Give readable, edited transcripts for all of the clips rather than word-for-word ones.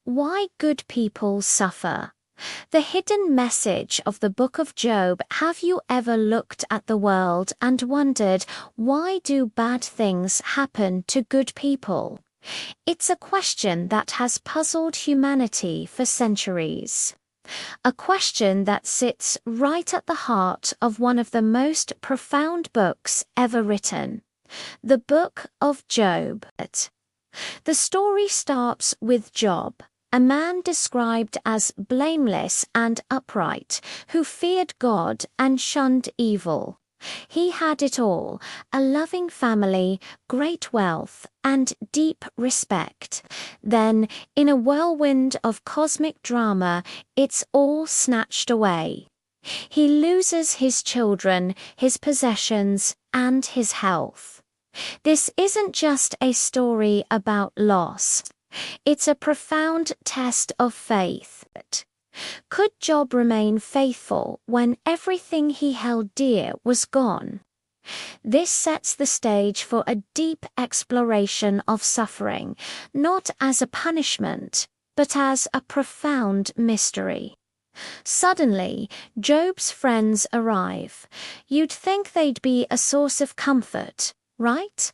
Why good people suffer. The hidden message of the Book of Job. Have you ever looked at the world and wondered, why do bad things happen to good people? It's a question that has puzzled humanity for centuries. A question that sits right at the heart of one of the most profound books ever written, the Book of Job. The story starts with Job, a man described as blameless and upright, who feared God and shunned evil. He had it all: a loving family, great wealth, and deep respect. Then, in a whirlwind of cosmic drama, it's all snatched away. He loses his children, his possessions, and his health. This isn't just a story about loss. It's a profound test of faith. Could Job remain faithful when everything he held dear was gone? This sets the stage for a deep exploration of suffering, not as a punishment, but as a profound mystery. Suddenly, Job's friends arrive. You'd think they'd be a source of comfort, right?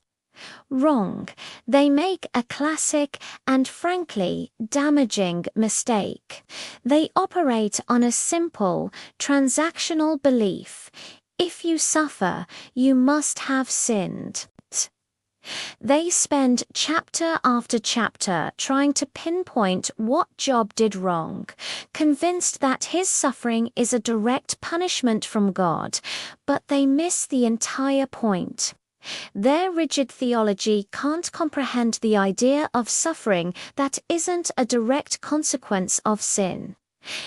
Wrong. They make a classic and frankly damaging mistake. They operate on a simple, transactional belief: if you suffer, you must have sinned. They spend chapter after chapter trying to pinpoint what Job did wrong, convinced that his suffering is a direct punishment from God, but they miss the entire point. Their rigid theology can't comprehend the idea of suffering that isn't a direct consequence of sin.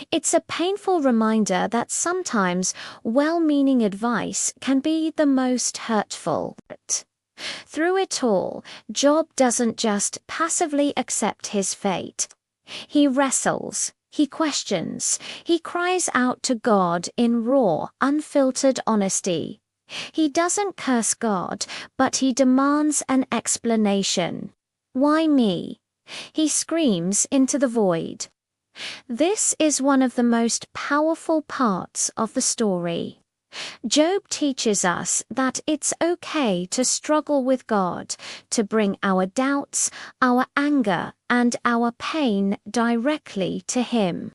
It's a painful reminder that sometimes well-meaning advice can be the most hurtful. Through it all, Job doesn't just passively accept his fate. He wrestles, he questions, he cries out to God in raw, unfiltered honesty. He doesn't curse God, but he demands an explanation. Why me? He screams into the void. This is one of the most powerful parts of the story. Job teaches us that it's okay to struggle with God, to bring our doubts, our anger, and our pain directly to Him.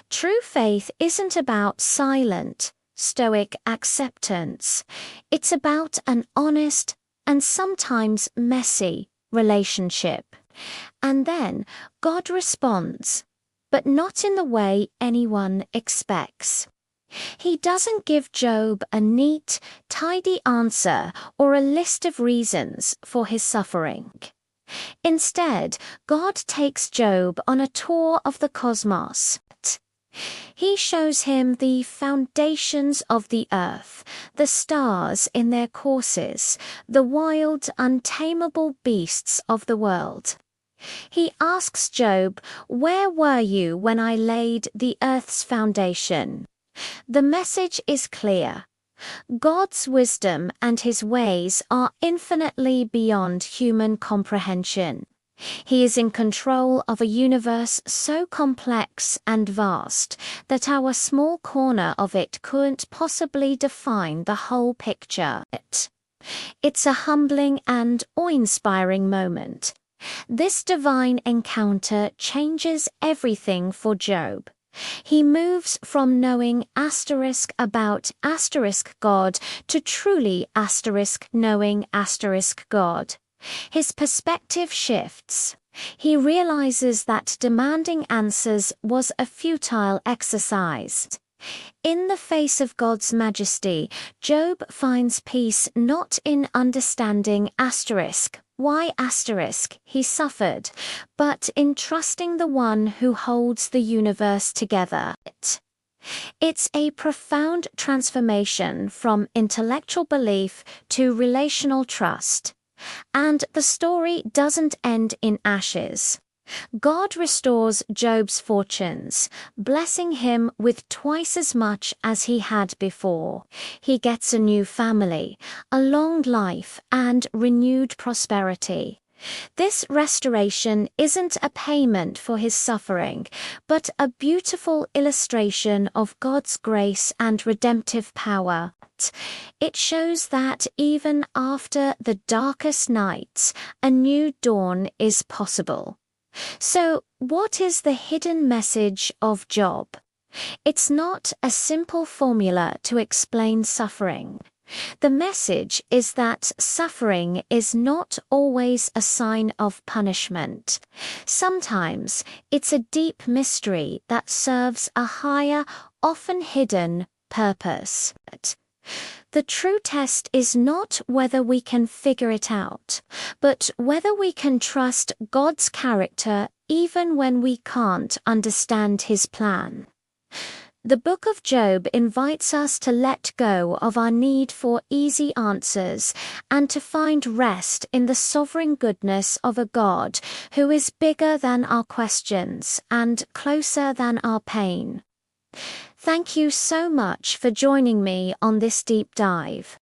True faith isn't about silent, stoic acceptance. It's about an honest and sometimes messy relationship. And then God responds, but not in the way anyone expects. He doesn't give Job a neat, tidy answer or a list of reasons for his suffering. Instead, God takes Job on a tour of the cosmos. He shows him the foundations of the earth, the stars in their courses, the wild, untamable beasts of the world. He asks Job, "Where were you when I laid the earth's foundation?" The message is clear. God's wisdom and His ways are infinitely beyond human comprehension. He is in control of a universe so complex and vast that our small corner of it couldn't possibly define the whole picture. It's a humbling and awe-inspiring moment. This divine encounter changes everything for Job. He moves from knowing about God to truly knowing God. His perspective shifts. He realizes that demanding answers was a futile exercise. In the face of God's majesty, Job finds peace not in understanding why he suffered, but in trusting the one who holds the universe together. It's a profound transformation from intellectual belief to relational trust. And the story doesn't end in ashes. God restores Job's fortunes, blessing him with twice as much as he had before. He gets a new family, a long life, and renewed prosperity. This restoration isn't a payment for his suffering, but a beautiful illustration of God's grace and redemptive power. It shows that even after the darkest nights, a new dawn is possible. So, what is the hidden message of Job? It's not a simple formula to explain suffering. The message is that suffering is not always a sign of punishment. Sometimes it's a deep mystery that serves a higher, often hidden, purpose. The true test is not whether we can figure it out, but whether we can trust God's character even when we can't understand his plan. The Book of Job invites us to let go of our need for easy answers and to find rest in the sovereign goodness of a God who is bigger than our questions and closer than our pain. Thank you so much for joining me on this deep dive.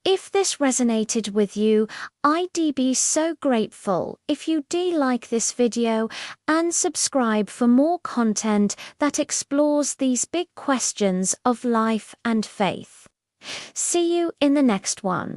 If this resonated with you, I'd be so grateful if you like this video and subscribe for more content that explores these big questions of life and faith. See you in the next one.